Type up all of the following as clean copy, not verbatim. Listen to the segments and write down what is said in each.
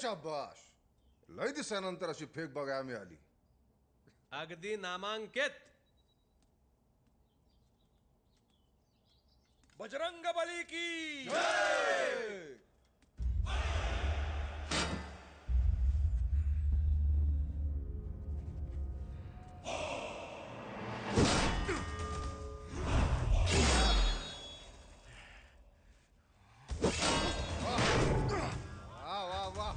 शाबाश. लय दिवसानंतर अशी फेक बघायला मिळाली. अगदी नामांकित. बजरंग बली की जय. वा वा वा.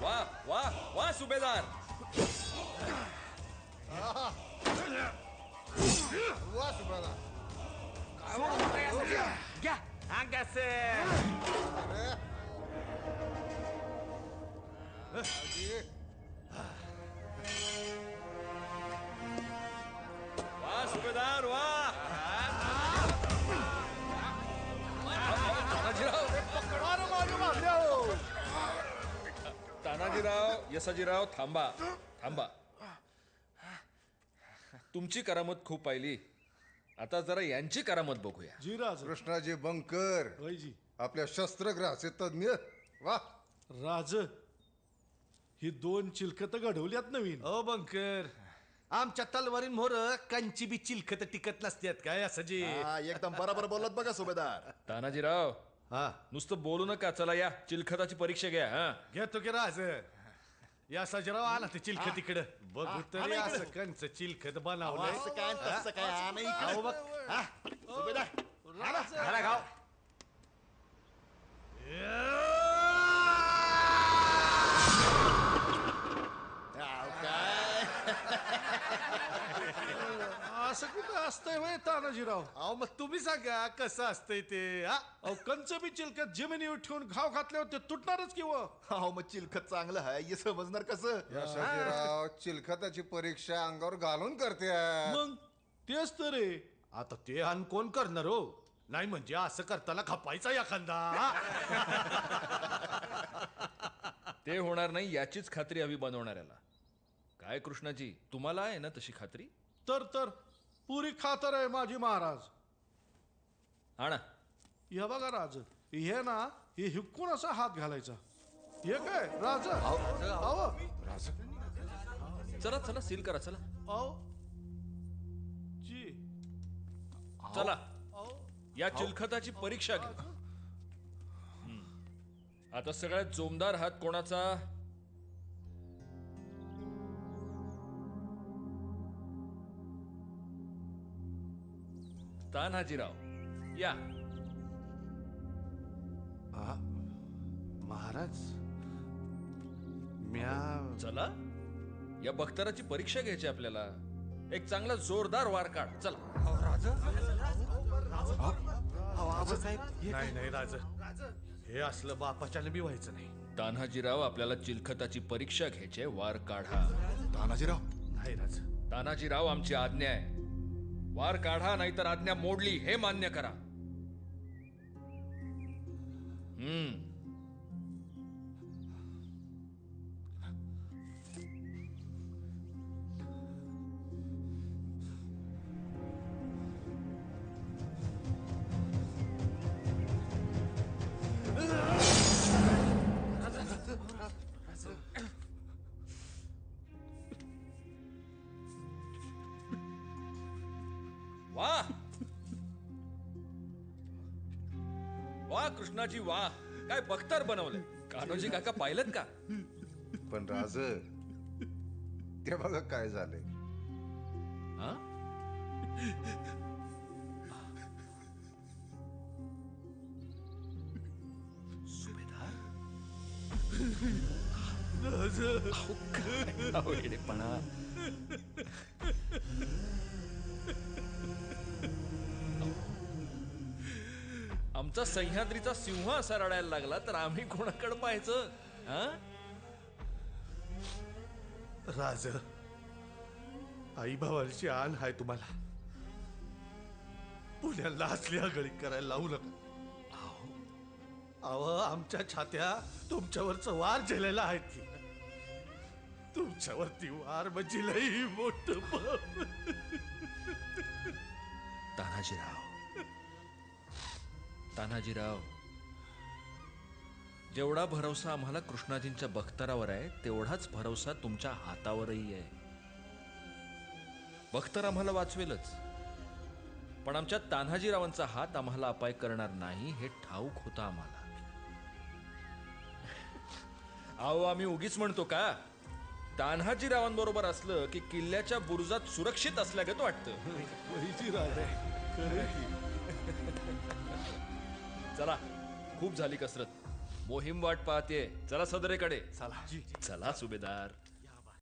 वा वा वा सुभेदार. वा सुब्रदा. घ्या अंगास. वा सुभेदार वा. तानाजीराव यसाजीराव थांबा थांबा. तुमची करामत खूप पाहिली, आता जरा यांची करामत बघूया. जी राज. कृष्णाजी बंकर जी आपल्या शस्त्रग्रहाचे तज्ञ. वा. राज, ही 2 चिलखत घडवल्यात नवीन. ओ बंकर, आमच्या तलवारीन मोर कंची बी चिलखत टिकत नसतात काय असं जी. एकदम बरोबर बोलत बघा सुभेदार. तानाजीराव हा नुसतं बोलू नका, चला या चिलखताची परीक्षा घ्या. हा घेतो की राज. या सजराव आला ते चिलखत इकडं बघू तरी असं कंच चिलखत बनवलंय. असं काय तसं काय आणा इकडे. अहो बघ. हा, सुभेदार घाला गाव. अहो, काय असं कुठं असतंय वय तानाजीराव? अहो मग तुम्ही सांगा कसं असतंय ते. हा अहो कंच बी चिलखत जमिनीवर ठेवून घाव घातल्यावर ते तुटणारच किंवा. अहो मग चिलखत चांगलं आहे हे समजणार कसं. यशाजीराव चिलखताची परीक्षा अंगावर घालून करते. मग तेच तर रे. आता ते अन कोण करणार हो. नाही म्हणजे असं करताना खपायचा एखादा. ते होणार नाही याचीच खात्री हवी बनवणाऱ्याला. काय कृष्णाजी, तुम्हाला आहे ना तशी खात्री? तर पुरी खातर आहे माझी महाराज. आणा. हे बघा राज, हे ना हे हिकून असा हात घालायचा. हे काय राज? अहो चला चला सील करा चला. अहो जी. चला अहो या चिलखताची परीक्षा घ्या. आता सगळ्यात जोमदार हात कोणाचा? तान्हाजीराव या. महाराज म्या. चला या बख्तराची परीक्षा घ्यायची आपल्याला. एक चांगला जोरदार वार काढ चला. नाही नाही राज, हे असलं बापाच्याने बी व्हायचं नाही. तान्हाजीराव आपल्याला चिलखताची परीक्षा घ्यायची, वार काढा. तानाजीराव नाही राज. तानाजीराव आमची आज्ञा आहे, वार काढा नाहीतर आज्ञा मोडली हे मान्य करा. वा वा कृष्णाजी वा. काय बख्तर बनवलंय. कान्होजी काका पाहिलं का? पण राज ते बघा काय झालंय. हा? सुभेदार अवघडेपणा. आमचा सह्याद्रीचा सिंह असा रडायला लागला तर आम्ही कोणाकडे पाहायचं? हा राज, आई भावाची आण हाय तुम्हाला. पुण्याला असली आगळी करायला लावू नका. अहो आमच्या छात्या तुमच्यावरचं वार झेलेला आहेत की. तुमच्यावरती वार म्हणजे लई मोठं पाप. तानाजीराव. तानाजीराव, जेवढा भरवसा आम्हाला कृष्णाजींच्या बख्तरावर आहे तेवढाच भरवसा तुमच्या हातावरही आहे. बख्तर आम्हाला वाचवेलच, पण आमच्या तान्हाजीरावांचा हात आम्हाला अपाय करणार नाही हे ठाऊक होतं आम्हाला. अहो, आम्ही उगीच म्हणतो का? तान्हाजीरावांबरोबर असलं की किल्ल्याच्या बुरुजात सुरक्षित असल्यागत वाटतं. वहीची राजा खरं की. चला, खूप झाली कसरत. मोहीम वाट पाहते. चला सदरेकडे. चला चला सुभेदार.